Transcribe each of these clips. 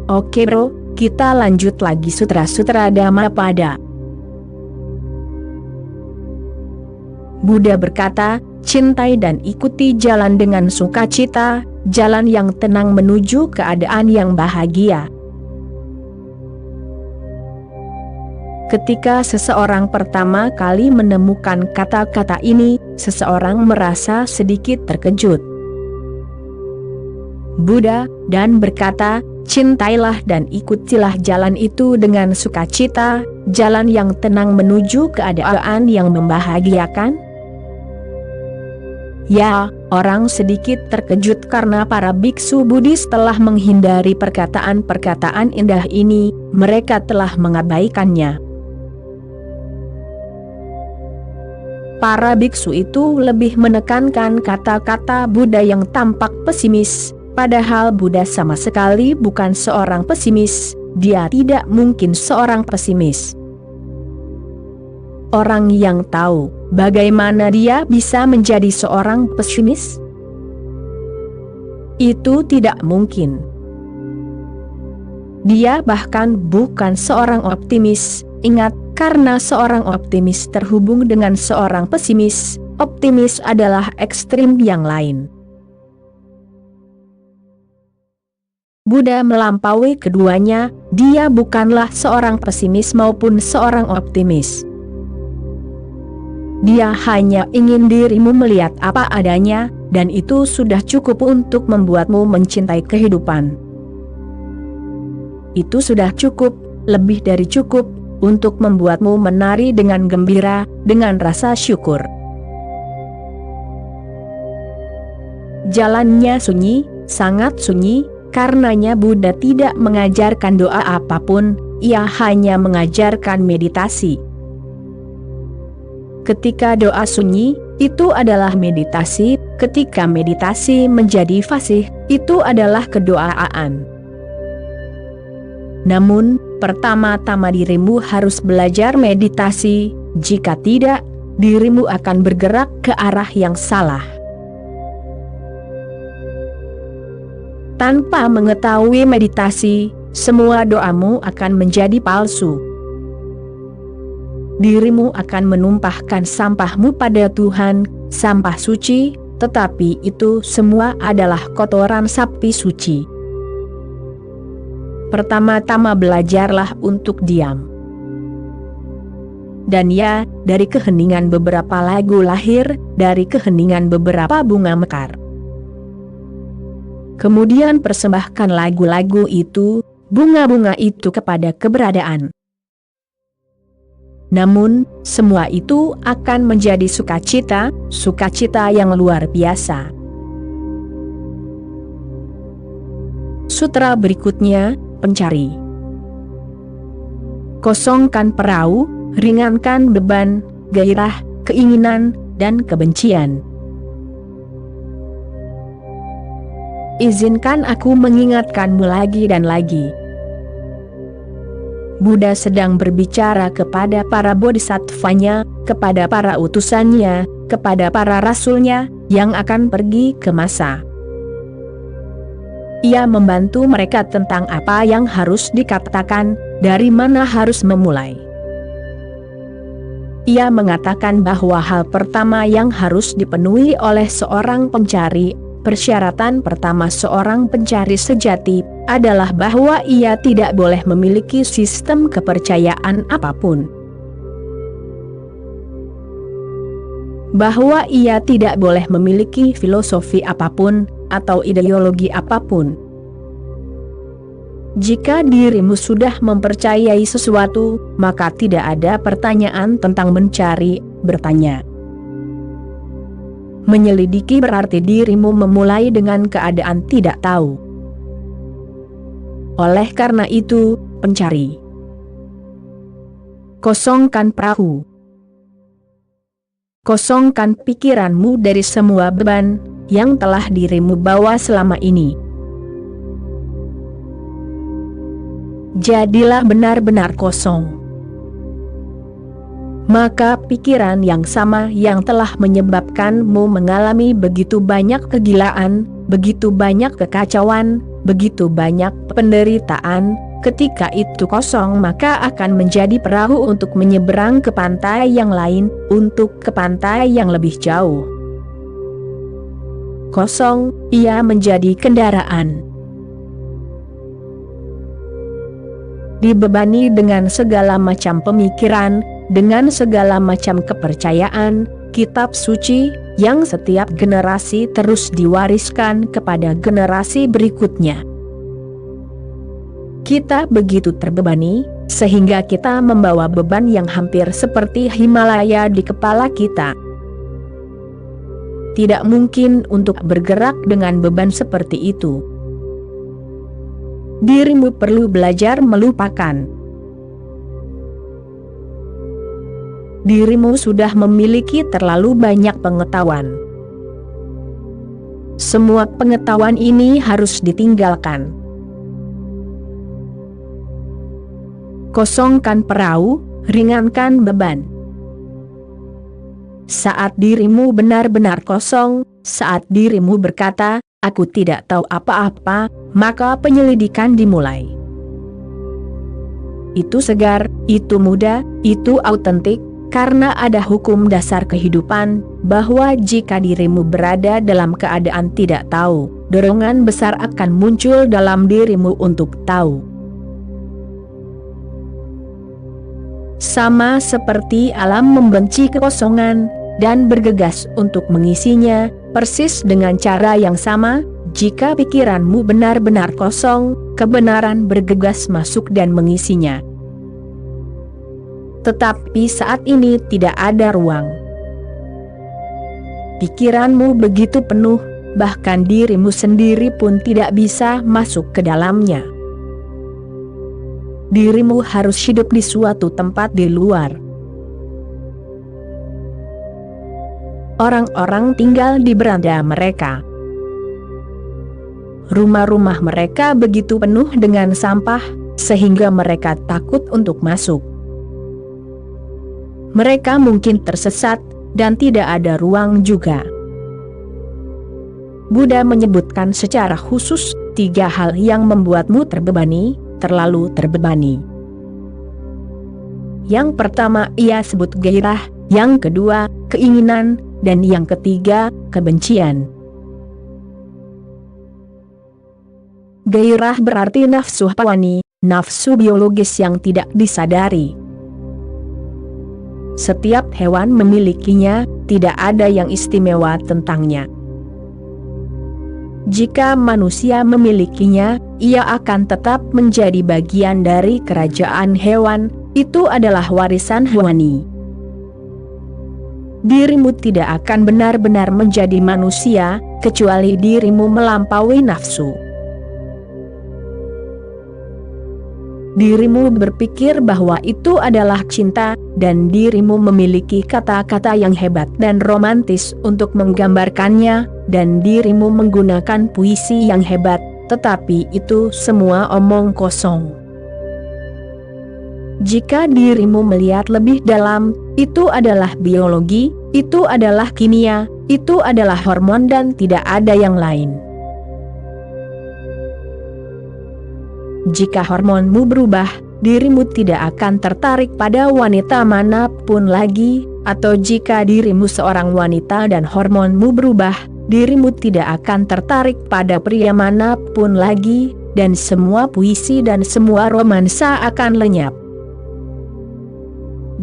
Oke bro, kita lanjut lagi Sutra-Sutra Dhammapada. Buddha berkata, cintai dan ikuti jalan dengan sukacita, jalan yang tenang menuju keadaan yang bahagia. Ketika seseorang pertama kali menemukan kata-kata ini, seseorang merasa sedikit terkejut. Buddha dan berkata, cintailah dan ikutilah jalan itu dengan sukacita, jalan yang tenang menuju keadaan yang membahagiakan. Ya, orang sedikit terkejut karena para biksu Buddhis telah menghindari perkataan-perkataan indah ini, mereka telah mengabaikannya. Para biksu itu lebih menekankan kata-kata Buddha yang tampak pesimis, padahal Buddha sama sekali bukan seorang pesimis, dia tidak mungkin seorang pesimis. Orang yang tahu bagaimana dia bisa menjadi seorang pesimis? Itu tidak mungkin. Dia bahkan bukan seorang optimis. Ingat, karena seorang optimis terhubung dengan seorang pesimis, optimis adalah ekstrim yang lain. Buddha melampaui keduanya, dia bukanlah seorang pesimis maupun seorang optimis. Dia hanya ingin dirimu melihat apa adanya, dan itu sudah cukup untuk membuatmu mencintai kehidupan. Itu sudah cukup, lebih dari cukup, untuk membuatmu menari dengan gembira, dengan rasa syukur. Jalannya sunyi, sangat sunyi, karenanya Buddha tidak mengajarkan doa apapun, ia hanya mengajarkan meditasi. Ketika doa sunyi, itu adalah meditasi, ketika meditasi menjadi fasih, itu adalah kedoaan. Namun, pertama-tama dirimu harus belajar meditasi, jika tidak, dirimu akan bergerak ke arah yang salah. Tanpa mengetahui meditasi, semua doamu akan menjadi palsu. Dirimu akan menumpahkan sampahmu pada Tuhan, sampah suci, tetapi itu semua adalah kotoran sapi suci. Pertama-tama belajarlah untuk diam. Dan ya, dari keheningan beberapa lagu lahir, dari keheningan beberapa bunga mekar. Kemudian persembahkan lagu-lagu itu, bunga-bunga itu kepada keberadaan. Namun, semua itu akan menjadi sukacita, sukacita yang luar biasa. Sutra berikutnya, pencari. Kosongkan perahu, ringankan beban, gairah, keinginan, dan kebencian. Izinkan aku mengingatkanmu lagi dan lagi. Buddha sedang berbicara kepada para bodhisattvanya, kepada para utusannya, kepada para rasulnya, yang akan pergi ke masa. Ia membantu mereka tentang apa yang harus dikatakan, dari mana harus memulai. Ia mengatakan bahwa hal pertama yang harus dipenuhi oleh seorang pencari, persyaratan pertama seorang pencari sejati, adalah bahwa ia tidak boleh memiliki sistem kepercayaan apapun. Bahwa ia tidak boleh memiliki filosofi apapun, atau ideologi apapun. Jika dirimu sudah mempercayai sesuatu, maka tidak ada pertanyaan tentang mencari, bertanya. Menyelidiki berarti dirimu memulai dengan keadaan tidak tahu. Oleh karena itu, pencari. Kosongkan perahu. Kosongkan pikiranmu dari semua beban yang telah dirimu bawa selama ini. Jadilah benar-benar kosong. Maka pikiran yang sama yang telah menyebabkanmu mengalami begitu banyak kegilaan, begitu banyak kekacauan, begitu banyak penderitaan. Ketika itu kosong, maka akan menjadi perahu untuk menyeberang ke pantai yang lain, untuk ke pantai yang lebih jauh. Kosong, ia menjadi kendaraan. Dibebani dengan segala macam pemikiran, dengan segala macam kepercayaan, kitab suci, yang setiap generasi terus diwariskan kepada generasi berikutnya. Kita begitu terbebani, sehingga kita membawa beban yang hampir seperti Himalaya di kepala kita. Tidak mungkin untuk bergerak dengan beban seperti itu. Dirimu perlu belajar melupakan. Dirimu sudah memiliki terlalu banyak pengetahuan. Semua pengetahuan ini harus ditinggalkan. Kosongkan perahu, ringankan beban. Saat dirimu benar-benar kosong, saat dirimu berkata, "Aku tidak tahu apa-apa," maka penyelidikan dimulai. Itu segar, itu mudah, itu autentik, karena ada hukum dasar kehidupan, bahwa jika dirimu berada dalam keadaan tidak tahu, dorongan besar akan muncul dalam dirimu untuk tahu. Sama seperti alam membenci kekosongan, dan bergegas untuk mengisinya, persis dengan cara yang sama, jika pikiranmu benar-benar kosong, kebenaran bergegas masuk dan mengisinya. Tetapi saat ini tidak ada ruang. Pikiranmu begitu penuh, bahkan dirimu sendiri pun tidak bisa masuk ke dalamnya. Dirimu harus hidup di suatu tempat di luar. Orang-orang tinggal di beranda mereka. Rumah-rumah mereka begitu penuh dengan sampah, sehingga mereka takut untuk masuk. Mereka mungkin tersesat, dan tidak ada ruang juga. Buddha menyebutkan secara khusus 3 hal yang membuatmu terbebani, terlalu terbebani. Yang pertama ia sebut gairah, yang kedua, keinginan, dan yang ketiga, kebencian. Gairah berarti nafsu hawani, nafsu biologis yang tidak disadari. Setiap hewan memilikinya, tidak ada yang istimewa tentangnya. Jika manusia memilikinya, ia akan tetap menjadi bagian dari kerajaan hewan, itu adalah warisan hewani. Dirimu tidak akan benar-benar menjadi manusia, kecuali dirimu melampaui nafsu. Dirimu berpikir bahwa itu adalah cinta, dan dirimu memiliki kata-kata yang hebat dan romantis untuk menggambarkannya, dan dirimu menggunakan puisi yang hebat, tetapi itu semua omong kosong. Jika dirimu melihat lebih dalam, itu adalah biologi, itu adalah kimia, itu adalah hormon dan tidak ada yang lain. Jika hormonmu berubah, dirimu tidak akan tertarik pada wanita manapun lagi, atau jika dirimu seorang wanita dan hormonmu berubah, dirimu tidak akan tertarik pada pria manapun lagi, dan semua puisi dan semua romansa akan lenyap.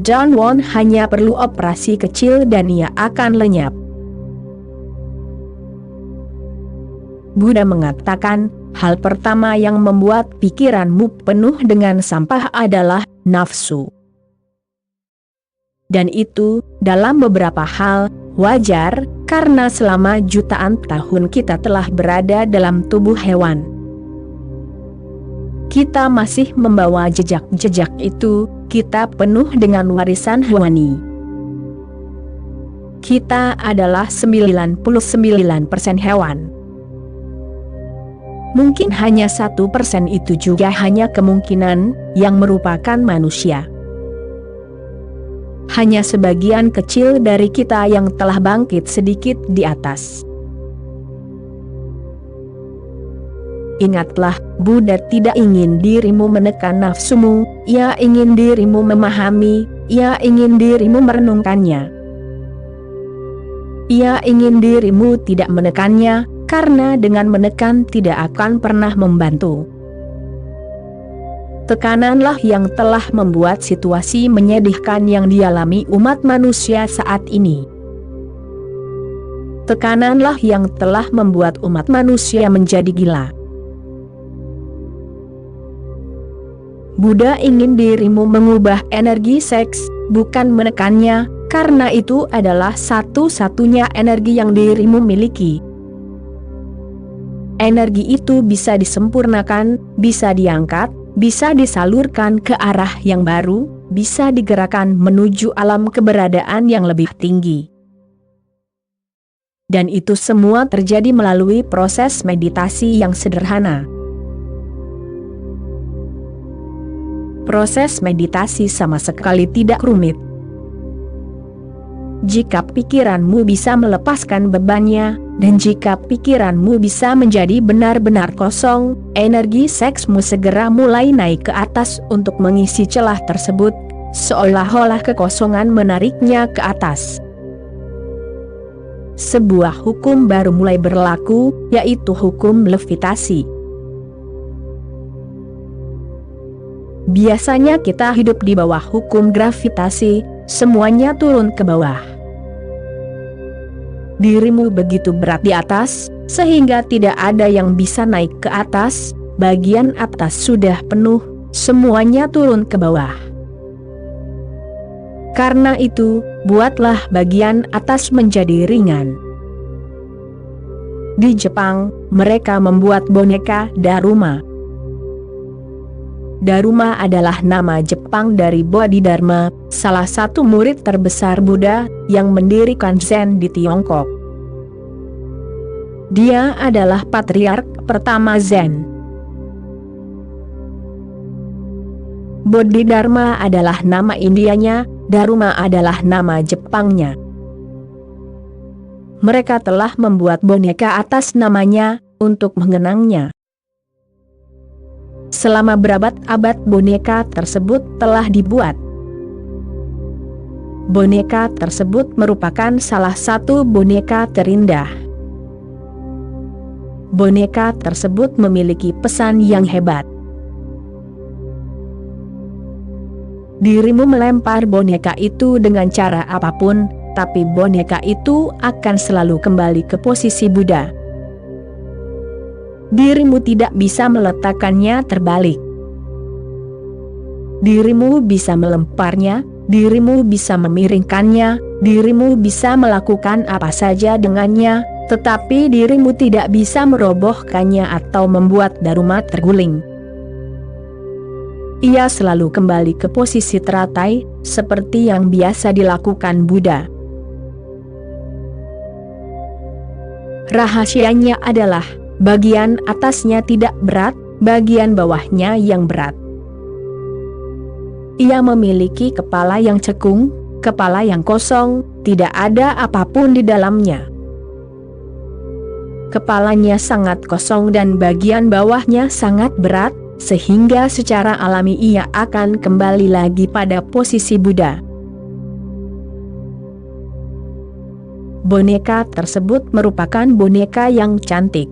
John Won hanya perlu operasi kecil dan ia akan lenyap. Buddha mengatakan, hal pertama yang membuat pikiranmu penuh dengan sampah adalah nafsu. Dan itu, dalam beberapa hal, wajar, karena selama jutaan tahun kita telah berada dalam tubuh hewan. Kita masih membawa jejak-jejak itu, kita penuh dengan warisan hewani. Kita adalah 99% hewan. Mungkin hanya 1% itu juga hanya kemungkinan, yang merupakan manusia. Hanya sebagian kecil dari kita yang telah bangkit sedikit di atas. Ingatlah, Buddha tidak ingin dirimu menekan nafsumu, ia ingin dirimu memahami, ia ingin dirimu merenungkannya. Ia ingin dirimu tidak menekannya, karena dengan menekan tidak akan pernah membantu. Tekananlah yang telah membuat situasi menyedihkan yang dialami umat manusia saat ini. Tekananlah yang telah membuat umat manusia menjadi gila. Buddha ingin dirimu mengubah energi seks, bukan menekannya, karena itu adalah satu-satunya energi yang dirimu miliki. Energi itu bisa disempurnakan, bisa diangkat, bisa disalurkan ke arah yang baru, bisa digerakkan menuju alam keberadaan yang lebih tinggi. Dan itu semua terjadi melalui proses meditasi yang sederhana. Proses meditasi sama sekali tidak rumit. Jika pikiranmu bisa melepaskan bebannya, dan jika pikiranmu bisa menjadi benar-benar kosong, energi seksmu segera mulai naik ke atas untuk mengisi celah tersebut, seolah-olah kekosongan menariknya ke atas. Sebuah hukum baru mulai berlaku, yaitu hukum levitasi. Biasanya kita hidup di bawah hukum gravitasi, semuanya turun ke bawah. Dirimu begitu berat di atas, sehingga tidak ada yang bisa naik ke atas, bagian atas sudah penuh, semuanya turun ke bawah. Karena itu, buatlah bagian atas menjadi ringan. Di Jepang, mereka membuat boneka Daruma. Daruma adalah nama Jepang dari Bodhidharma, salah satu murid terbesar Buddha, yang mendirikan Zen di Tiongkok. Dia adalah patriark pertama Zen. Bodhidharma adalah nama Indianya, Daruma adalah nama Jepangnya. Mereka telah membuat boneka atas namanya, untuk mengenangnya. Selama berabad-abad boneka tersebut telah dibuat. Boneka tersebut merupakan salah satu boneka terindah. Boneka tersebut memiliki pesan yang hebat. Dirimu melempar boneka itu dengan cara apapun, tapi boneka itu akan selalu kembali ke posisi Buddha. Dirimu tidak bisa meletakkannya terbalik. Dirimu bisa melemparnya, dirimu bisa memiringkannya, dirimu bisa melakukan apa saja dengannya, tetapi dirimu tidak bisa merobohkannya atau membuat Daruma terguling. Ia selalu kembali ke posisi teratai, seperti yang biasa dilakukan Buddha. Rahasianya adalah, bagian atasnya tidak berat, bagian bawahnya yang berat. Ia memiliki kepala yang cekung, kepala yang kosong, tidak ada apapun di dalamnya. Kepalanya sangat kosong dan bagian bawahnya sangat berat, sehingga secara alami ia akan kembali lagi pada posisi Buddha. Boneka tersebut merupakan boneka yang cantik.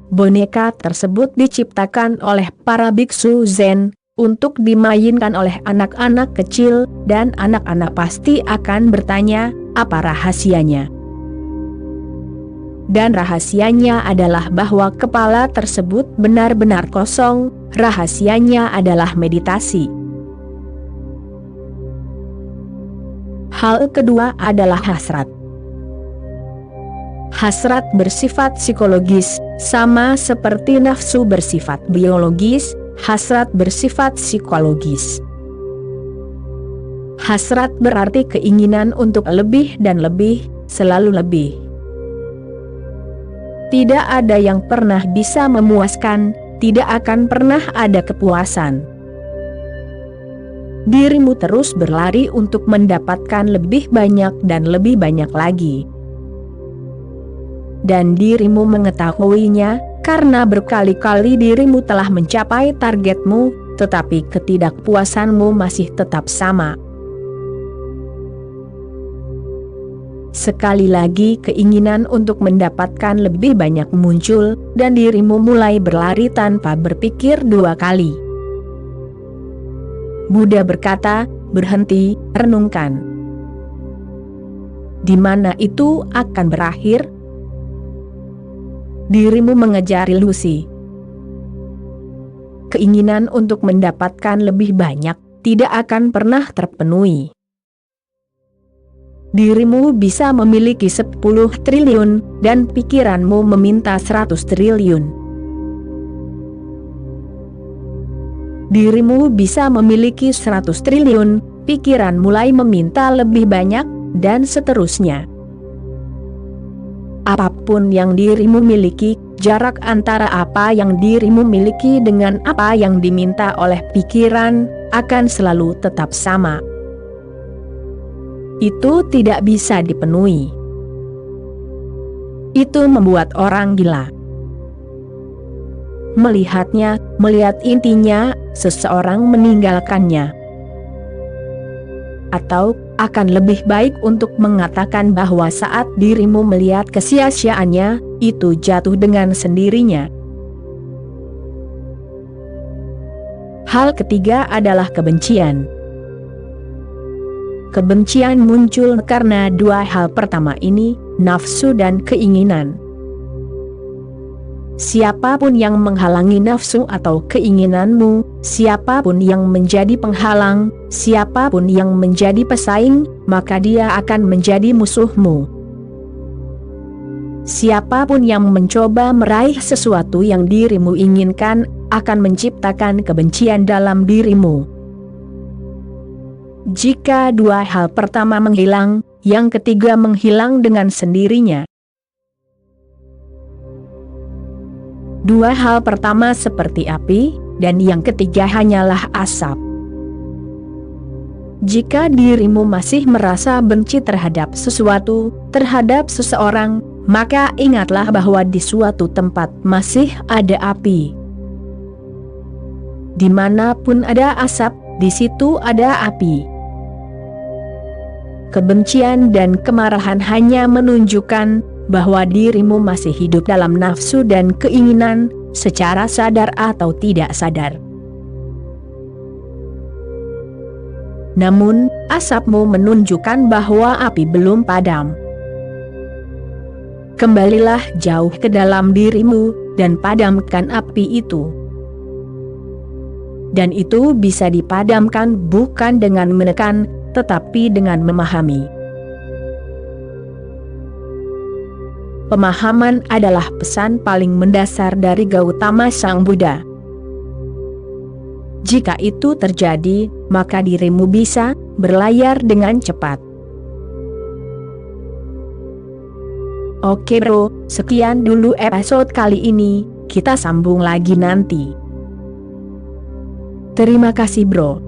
Boneka tersebut diciptakan oleh para biksu Zen, untuk dimainkan oleh anak-anak kecil, dan anak-anak pasti akan bertanya, apa rahasianya? Dan rahasianya adalah bahwa kepala tersebut benar-benar kosong, rahasianya adalah meditasi. Hal kedua adalah hasrat. Hasrat bersifat psikologis, sama seperti nafsu bersifat biologis, hasrat bersifat psikologis. Hasrat berarti keinginan untuk lebih dan lebih, selalu lebih. Tidak ada yang pernah bisa memuaskan, tidak akan pernah ada kepuasan. Dirimu terus berlari untuk mendapatkan lebih banyak dan lebih banyak lagi. Dan dirimu mengetahuinya, Karena berkali-kali dirimu telah mencapai targetmu, tetapi ketidakpuasanmu masih tetap sama. Sekali lagi keinginan untuk mendapatkan lebih banyak muncul, dan dirimu mulai berlari tanpa berpikir dua kali. Buddha berkata, berhenti, renungkan. Di mana itu akan berakhir? Dirimu mengejar ilusi. Keinginan untuk mendapatkan lebih banyak tidak akan pernah terpenuhi. Dirimu bisa memiliki 10 triliun, dan pikiranmu meminta 100 triliun. Dirimu bisa memiliki 100 triliun, pikiran mulai meminta lebih banyak, dan seterusnya. Apapun yang dirimu miliki, jarak antara apa yang dirimu miliki dengan apa yang diminta oleh pikiran, akan selalu tetap sama. Itu tidak bisa dipenuhi. Itu membuat orang gila. Melihat intinya, seseorang meninggalkannya. Atau, akan lebih baik untuk mengatakan bahwa saat dirimu melihat kesia-siaannya, itu jatuh dengan sendirinya. Hal ketiga adalah kebencian. Kebencian muncul karena dua hal pertama ini, nafsu dan keinginan. Siapapun yang menghalangi nafsu atau keinginanmu, siapapun yang menjadi penghalang, siapapun yang menjadi pesaing, maka dia akan menjadi musuhmu. Siapapun yang mencoba meraih sesuatu yang dirimu inginkan, akan menciptakan kebencian dalam dirimu. Jika dua hal pertama menghilang, yang ketiga menghilang dengan sendirinya. Dua hal pertama seperti api, dan yang ketiga hanyalah asap. Jika dirimu masih merasa benci terhadap sesuatu, terhadap seseorang, maka ingatlah bahwa di suatu tempat masih ada api. Dimanapun ada asap, di situ ada api. Kebencian dan kemarahan hanya menunjukkan bahwa dirimu masih hidup dalam nafsu dan keinginan, secara sadar atau tidak sadar. Namun, asapmu menunjukkan bahwa api belum padam. Kembalilah jauh ke dalam dirimu, dan padamkan api itu. Dan itu bisa dipadamkan bukan dengan menekan, tetapi dengan memahami. Pemahaman adalah pesan paling mendasar dari Gautama Sang Buddha. Jika itu terjadi, maka dirimu bisa berlayar dengan cepat. Oke bro, sekian dulu episode kali ini, kita sambung lagi nanti. Terima kasih bro.